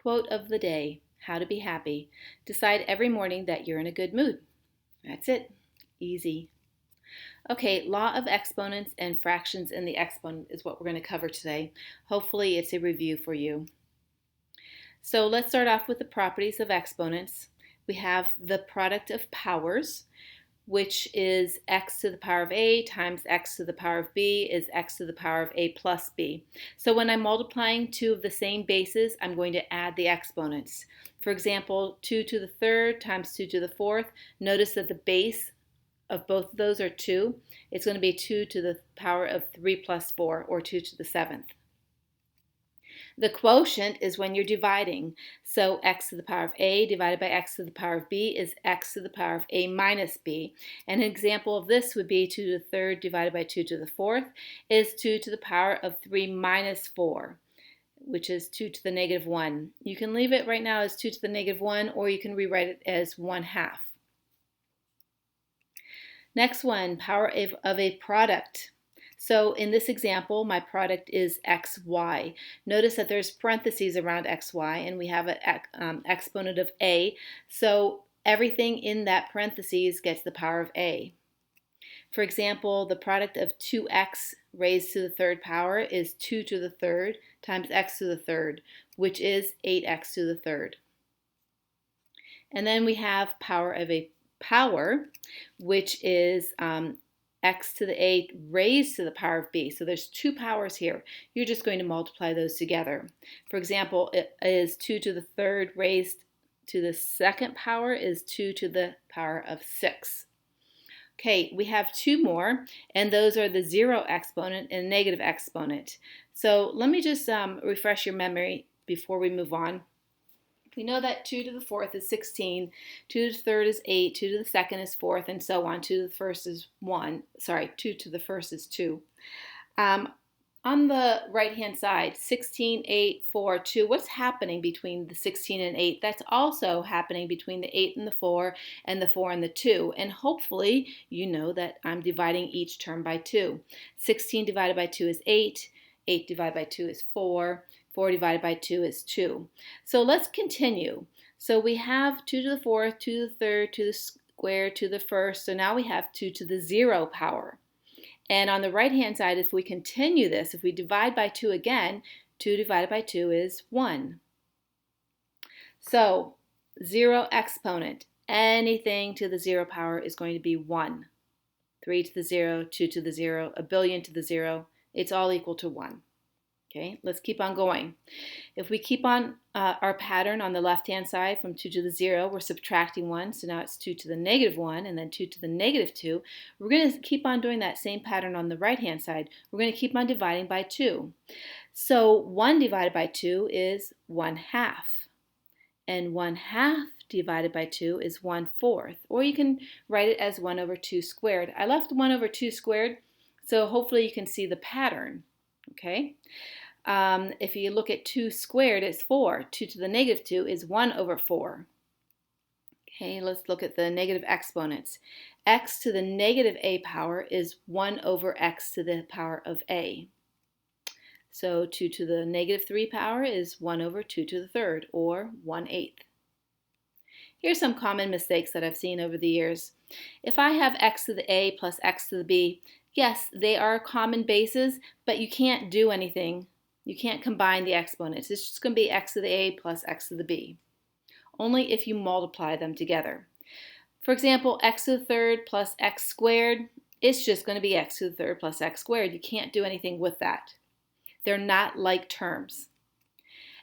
Quote of the day, how to be happy. Decide every morning that you're in a good mood. That's it. Easy. Okay, law of exponents and fractions in the exponent is what we're going to cover today. Hopefully it's a review for you. So let's start off with the properties of exponents. We have the product of powers, which is x to the power of a times x to the power of b is x to the power of a plus b. So when I'm multiplying two of the same bases, I'm going to add the exponents. For example, 2 to the third times 2 to the fourth. Notice that the base of both of those are 2. It's going to be 2 to the power of 3 plus 4, or 2 to the seventh. The quotient is when you're dividing. So x to the power of a divided by x to the power of b is x to the power of a minus b. And an example of this would be 2 to the third divided by 2 to the fourth is 2 to the power of 3 minus 4, which is 2 to the negative 1. You can leave it right now as 2 to the negative 1, or you can rewrite it as 1/2. Next one, power of a product. So in this example, my product is xy. Notice that there's parentheses around xy, and we have an exponent of a. So everything in that parentheses gets the power of a. For example, the product of 2x raised to the third power is 2 to the third times x to the third, which is 8x to the third. And then we have power of a power, which is x to the a raised to the power of b. So there's two powers here. You're just going to multiply those together. For example, it is 2 to the third raised to the second power is 2 to the power of 6. Okay, we have two more, and those are the zero exponent and negative exponent. So let me just refresh your memory before we move on. We know that 2 to the fourth is 16, 2 to the third is 8, 2 to the second is 4th, and so on. 2 to the first is 1. Sorry, 2 to the first is 2. On the right-hand side, 16, 8, 4, 2. What's happening between the 16 and 8? That's also happening between the 8 and the 4 and the 4 and the 2. And hopefully you know that I'm dividing each term by 2. 16 divided by 2 is 8. 8 divided by 2 is 4. 4 divided by 2 is 2. So let's continue. So we have 2 to the fourth, 2 to the third, 2 to the square, 2 to the first. So now we have 2 to the 0 power. And on the right-hand side, if we continue this, if we divide by 2 again, 2 divided by 2 is 1. So 0 exponent, anything to the 0 power is going to be 1. 3 to the 0, 2 to the 0, a billion to the 0, it's all equal to 1. Okay, let's keep on going. If we keep on our pattern on the left-hand side from 2 to the 0, we're subtracting 1, so now it's 2 to the negative 1, and then 2 to the negative 2. We're going to keep on doing that same pattern on the right-hand side. We're going to keep on dividing by 2. So 1 divided by 2 is 1/2, and 1/2 divided by 2 is 1/4, or you can write it as 1 over 2 squared. I left 1 over 2 squared, so hopefully you can see the pattern. Okay. If you look at 2 squared, it's 4. 2 to the negative 2 is 1 over 4. Okay, let's look at the negative exponents. X to the negative a power is 1 over x to the power of a. So 2 to the negative 3 power is 1 over 2 to the third, or 1/8. Here's some common mistakes that I've seen over the years. If I have x to the a plus x to the b, yes, they are common bases, but you can't do anything. You can't combine the exponents. It's just going to be x to the a plus x to the b, only if you multiply them together. For example, x to the third plus x squared, it's just going to be x to the third plus x squared. You can't do anything with that. They're not like terms.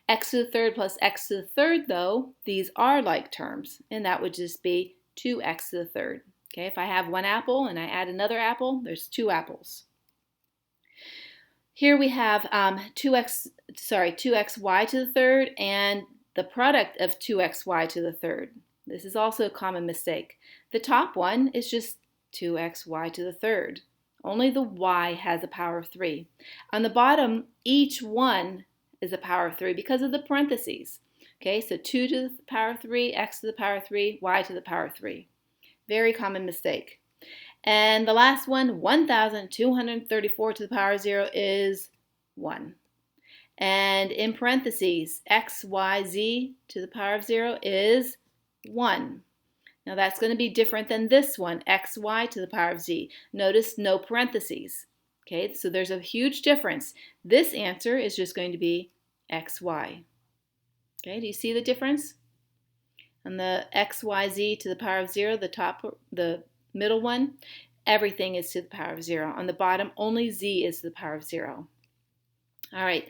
X to the third plus x to the third, though, these are like terms, and that would just be 2x to the third. Okay, if I have one apple and I add another apple, there's 2 apples. Here we have 2xy to the third and the product of 2xy to the third. This is also a common mistake. The top one is just 2xy to the third. Only the y has a power of 3. On the bottom, each one is a power of 3 because of the parentheses. Okay, so 2 to the power of 3, x to the power of 3, y to the power of 3. Very common mistake. And the last one, 1,234 to the power of 0 is 1. And in parentheses, x, y, z to the power of 0 is 1. Now that's going to be different than this one, xy to the power of z. Notice no parentheses. Okay, so there's a huge difference. This answer is just going to be xy. Okay, do you see the difference? On the xyz to the power of 0, the middle one, everything is to the power of 0. On the bottom, only z is to the power of 0. All right,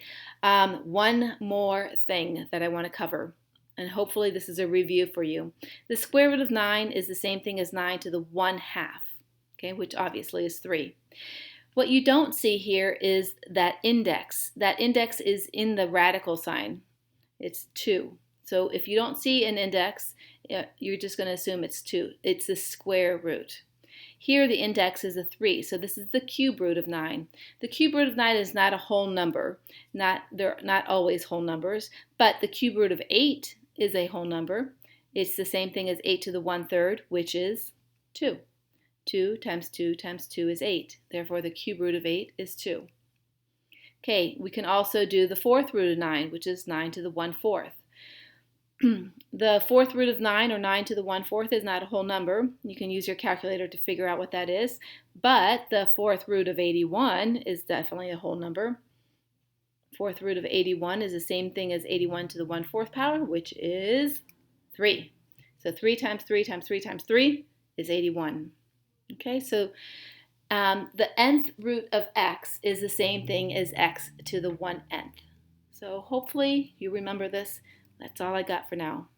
one more thing that I want to cover, and hopefully this is a review for you. The square root of 9 is the same thing as 9 to the 1/2, okay, which obviously is 3. What you don't see here is that index. That index is in the radical sign. It's 2. So if you don't see an index, you're just going to assume it's 2. It's the square root. Here the index is a 3, so this is the cube root of 9. The cube root of 9 is not a whole number. They're not always whole numbers, but the cube root of 8 is a whole number. It's the same thing as 8 to the 1/3, which is 2. 2 times 2 times 2 is 8. Therefore, the cube root of 8 is 2. Okay, we can also do the fourth root of 9, which is 9 to the 1/4. The fourth root of 9, or 9 to the 1/4, is not a whole number. You can use your calculator to figure out what that is. But the fourth root of 81 is definitely a whole number. Fourth root of 81 is the same thing as 81 to the 1/4 power, which is 3. So 3 times 3 times 3 times 3 is 81. Okay, so the nth root of x is the same thing as x to the 1/n. So hopefully you remember this. That's all I got for now.